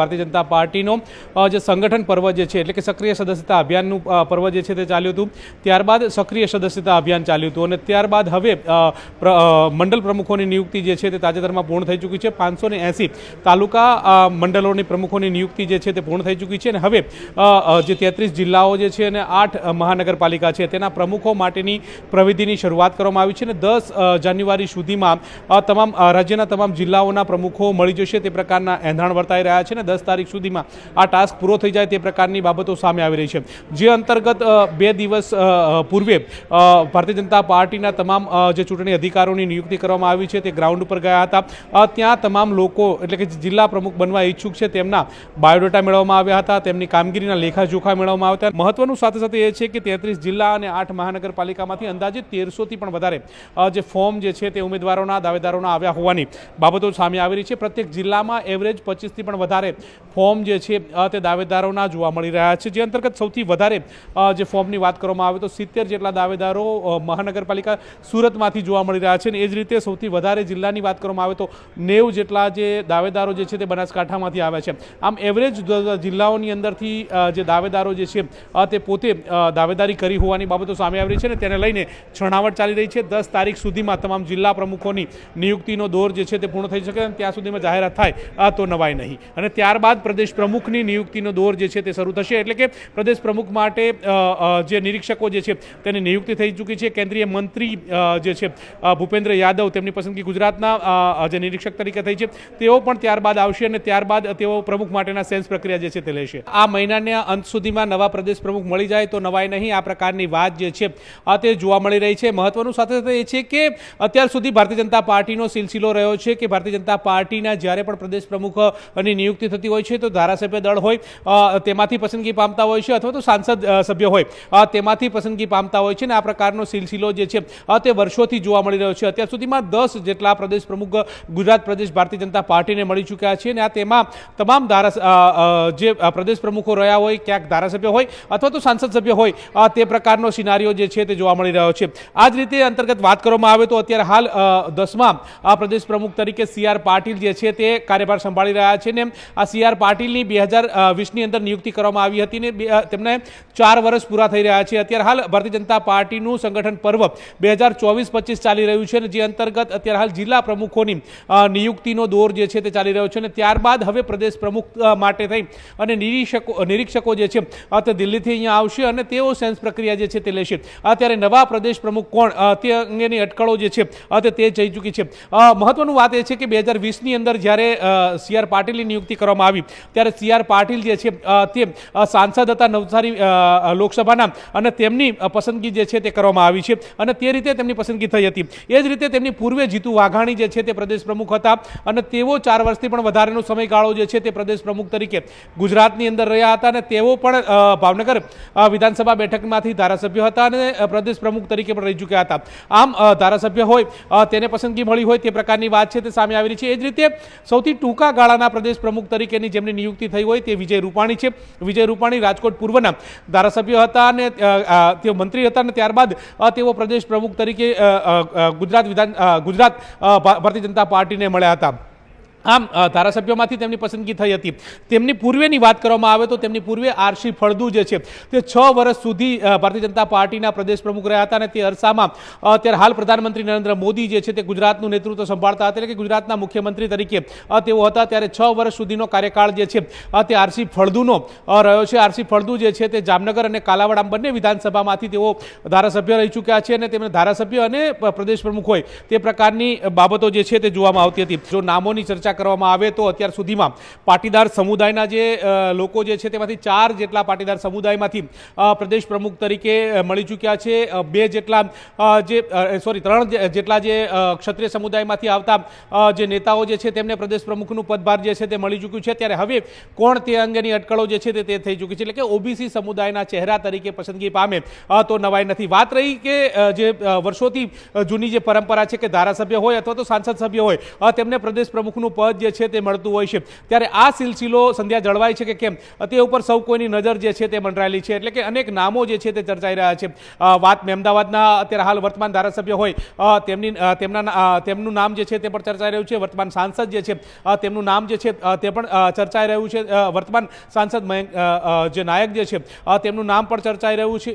ભારતીય જનતા પાર્ટીનો જે સંગઠન પર્વ જે છે એટલે કે સક્રિય સદસ્યતા અભિયાનનું પર્વ જે છે તે ચાલ્યું હતું, ત્યારબાદ સક્રિય સદસ્યતા અભિયાન ચાલ્યું હતું અને ત્યારબાદ હવે મંડળ પ્રમુખોની નિયુક્તિ જે છે તે તાજેતરમાં પૂર્ણ થઈ ચૂકી છે। 580 તાલુકા મંડળોની પ્રમુખોની નિયુક્તિ જે છે તે પૂર્ણ થઈ ચૂકી છે અને હવે જે 33 જિલ્લાઓ જે છે અને 8 મહાનગરપાલિકા છે તેના પ્રમુખો માટેની પ્રવિધિની શરૂઆત કરવામાં આવી છે અને 10 જાન્યુઆરી સુધીમાં તમામ રાજ્યના તમામ જિલ્લાઓના પ્રમુખો મળી જશે તે પ્રકારના એંધાણ વર્તાઈ રહ્યા છે અને 10 તારીખ સુધીમાં આ ટાસ્ક પૂરો થઈ જાય તે પ્રકારની બાબતો સામે આવી રહી છે, જે અંતર્ગત 2 દિવસ પૂર્વે ભારતીય જનતા પાર્ટીના તમામ જે ચૂંટણી અધિકારીઓની નિયુક્તિ કરવામાં આવી છે તે ગ્રાઉન્ડ ઉપર ગયા હતા। ત્યાં તમામ લોકો એટલે કે જિલ્લા પ્રમુખ બનવા ઈચ્છુક છે તેમના બાયોડેટા મેળવવામાં આવ્યા હતા, તેમની કામગીરીના લેખાજોખા મેળવવામાં આવ્યા હતા। મહત્વનું સાથે સાથે એ છે કે 33 જિલ્લા અને 8 મહાનગરપાલિકામાંથી અંદાજે 1300થી પણ વધારે જે ફોર્મ જે છે તે ઉમેદવારોના દાવેદારોના આવ્યા હોવાની બાબતો સામે આવી રહી છે। પ્રત્યેક જિલ્લામાં એવરેજ 25થી પણ વધારે ફોર્મ જે છે તે દાવેદારોના જોવા મળી રહ્યા છે, જે અંતર્ગત સૌથી વધારે જે ફોર્મની વાત કરવામાં આવે તો 70 જેટલા દાવેદારો મહાનગરપાલિકા સુરતમાંથી જોવા મળી રહ્યા છે અને એ જ રીતે સૌથી વધારે જિલ્લાની વાત કરવામાં આવે તો 90 જેટલા જે દાવેદારો જે છે તે બનાસકાંઠામાંથી આવ્યા છે। આમ એવરેજ જિલ્લાઓની અંદરથી જે દાવેદારો જે છે તે પોતે દાવેદારી કરી હોવાની બાબતો સામે આવી રહી છે અને તેને લઈને છણાવટ ચાલી રહી છે। 10 તારીખ સુધીમાં તમામ જિલ્લા પ્રમુખોની નિયુક્તિનો દોર જે છે તે પૂર્ણ થઈ શકે અને ત્યાં સુધીમાં જાહેરાત થાય તો નવાય નહીં અને ત્યારબાદ પ્રદેશ પ્રમુખની નિયુક્તિનો દોર જે છે તે શરૂ થશે, એટલે કે પ્રદેશ પ્રમુખ માટે જે નિરીક્ષકો જે છે તેની નિયુક્તિ થઈ ચૂકી છે। કેન્દ્રીય મંત્રી જે છે ભૂપેન્દ્ર યાદવ તેમની પસંદગી ગુજરાતના જે નિરીક્ષક તરીકે થઈ છે તેઓ પણ ત્યારબાદ આવશે અને ત્યારબાદ તેઓ પ્રમુખ માટેના સેન્સ પ્રક્રિયા જે છે તે લેશે। આ મહિનાના અંત સુધીમાં નવા પ્રદેશ પ્રમુખ મળી જાય તો નવાય નહીં, આ પ્રકારની વાત જે છે તે જોવા મળી રહી છે। મહત્વનું સાથે સાથે એ છે કે અત્યાર સુધી ભારતીય જનતા પાર્ટીનો સિલસિલો રહ્યો છે કે ભારતીય જનતા પાર્ટીના જ્યારે પણ પ્રદેશ પ્રમુખની નિયુક્તિ થતી હોય છે તો ધારાસભ્ય દળ હોય તેમાંથી પસંદગી પામતા હોય છે અથવા તો સાંસદ સભ્ય હોય તેમાંથી પસંદગી પામતા હોય છે અને આ પ્રકારનો સિલસિલો જે છે તે વર્ષોથી જોવા મળી રહ્યો છે। અત્યાર સુધીમાં 10 જેટલા પ્રદેશ પ્રમુખ ગુજરાત પ્રદેશ ભારતીય જનતા પાર્ટીને મળી ચૂક્યા છે અને આ તેમાં તમામ જે પ્રદેશ પ્રમુખો રહ્યા હોય, ક્યાંક ધારાસભ્ય હોય અથવા તો સાંસદ સભ્ય હોય તે પ્રકારનો સિનારીઓ જે છે તે જોવા મળી રહ્યો છે। આ જ રીતે અંતર્ગત વાત કરવામાં આવે તો અત્યારે હાલ 10મા પ્રદેશ પ્રમુખ તરીકે CR પાટીલ જે છે તે કાર્યભાર સંભાળી રહ્યા છે ને આ CR પાટીલની 2020ની અંદર નિયુક્તિ કરવામાં આવી હતી ને તેમને 4 વર્ષ પૂરા થઈ રહ્યા છે। અત્યારે હાલ ભારતીય જનતા પાર્ટીનું સંગઠન પર્વ 2024-25 ચાલી રહ્યું છે અને જે અંતર્ગત અત્યારે હાલ જિલ્લા પ્રમુખોની નિયુક્તિનો દોર જે છે તે ચાલી રહ્યો છે અને ત્યારબાદ હવે પ્રદેશ પ્રમુખ માટે થઈ અને નિરીક્ષકો જે છે તે દિલ્હીથી અહીંયા આવશે અને તેઓ સેન્સ પ્રક્રિયા જે છે તે લેશે। અત્યારે નવા પ્રદેશ પ્રમુખ કોણ તે અંગેની અટકળો જે છે તે જઈ ચૂકી છે। મહત્વનું વાત એ છે કે 2020ની અંદર જ્યારે CR પાટીલની નિયુક્તિ કરવામાં આવી ત્યારે CR પાટીલ જે છે તે સાંસદ હતા નવસારી લોકસભાના અને તેમની પસંદગી જે છે તે કરવામાં આવી છે અને તે રીતે તેમની પસંદગી થઈ હતી। એ જ રીતે તેમની પૂર્વે જીતુ વાઘાણી જે છે તે પ્રદેશ પ્રમુખ હતા અને તેઓ 4 વર્ષથી પણ વધારેનો સમયગાળો જે છે તે પ્રદેશ પ્રમુખ તરીકે ગુજરાતની અંદર રહ્યા હતા અને તેઓ પણ ભાવનગર વિધાનસભા બેઠકમાંથી ધારાસભ્ય હતા અને પ્રદેશ પ્રમુખ તરીકે પણ રહી ચૂક્યા હતા। આમ ધારાસભ્ય હોય તેને પસંદગી મળી હોય તે પ્રકારની વાત છે તે સામે આવી રહી છે। એ જ રીતે સૌથી ટૂંકા ગાળાના પ્રદેશ પ્રમુખ તરીકેની જેમની નિયુક્તિ થઈ હોય તે વિજય રૂપાણી છે। વિજય રૂપાણી રાજકોટ પૂર્વના ધારાસભ્ય હતા અને તેઓ મંત્રી હતા અને ત્યારબાદ તેઓ પ્રદેશ પ્રમુખ તરીકે ગુજરાત ભારતીય જનતા પાર્ટીને મળ્યા હતા। આમ ધારાસભ્યોમાંથી તેમની પસંદગી થઈ હતી। તેમની પૂર્વેની વાત કરવામાં આવે તો તેમની પૂર્વે RC ફળદુ જે છે તે 6 વર્ષ સુધી ભારતીય જનતા પાર્ટીના પ્રદેશ પ્રમુખ રહ્યા હતા અને તે અરસામાં અત્યારે હાલ પ્રધાનમંત્રી નરેન્દ્ર મોદી જે છે તે ગુજરાતનું નેતૃત્વ સંભાળતા હતા, એટલે કે ગુજરાતના મુખ્યમંત્રી તરીકે તેઓ હતા ત્યારે 6 વર્ષ સુધીનો કાર્યકાળ જે છે તે RC ફળદુનો રહ્યો છે। RC ફળદુ જે છે તે જામનગર અને કાલાવાડ આમ બંને વિધાનસભામાંથી તેઓ ધારાસભ્ય રહી ચૂક્યા છે અને તેમને ધારાસભ્ય અને પ્રદેશ પ્રમુખ હોય તે પ્રકારની બાબતો જે છે તે જોવામાં આવતી હતી। જો નામોની ચર્ચા કરવામાં આવે તો અત્યાર સુધીમાં પાટીદાર સમુદાયના જે લોકો જે છે તેમાંથી 4 જેટલા પાટીદાર સમુદાયમાંથી પ્રદેશ પ્રમુખ તરીકે મળી ચૂક્યા છે। 3 જેટલા જે ક્ષત્રિય સમુદાયમાંથી આવતા જે નેતાઓ જે છે તેમને પ્રદેશ પ્રમુખનું પદભાર જે છે તે મળી ચૂક્યું છે। ત્યારે હવે કોણ તે અંગેની અટકળો જે છે તે થઈ ચૂકી છે, એટલે કે OBC સમુદાયના ચહેરા તરીકે પસંદગી પામે તો નવાઈ નથી। વાત રહી કે જે વર્ષોથી જૂની જે પરંપરા છે કે ધારાસભ્ય હોય અથવા તો સાંસદ સભ્ય હોય તેમને પ્રદેશ પ્રમુખનું પદ જે છે તે મળતું હોય છે, ત્યારે આ સિલસિલો સંધ્યા જળવાય છે કે કેમ તે ઉપર સૌ કોઈની નજર જે છે તે મંડરાયેલી છે. એટલે કે અનેક નામો જે છે તે ચર્ચાઈ રહ્યા છે. વાત અમદાવાદના અત્યારે હાલ વર્તમાન ધારાસભ્ય હોય તેમનું નામ જે છે તે પણ ચર્ચાઈ રહ્યું છે. વર્તમાન સાંસદ જે છે તેમનું નામ જે છે તે પણ ચર્ચાઈ રહ્યું છે. વર્તમાન સાંસદ જે નાયક જે છે તેમનું નામ પણ ચર્ચાઈ રહ્યું છે.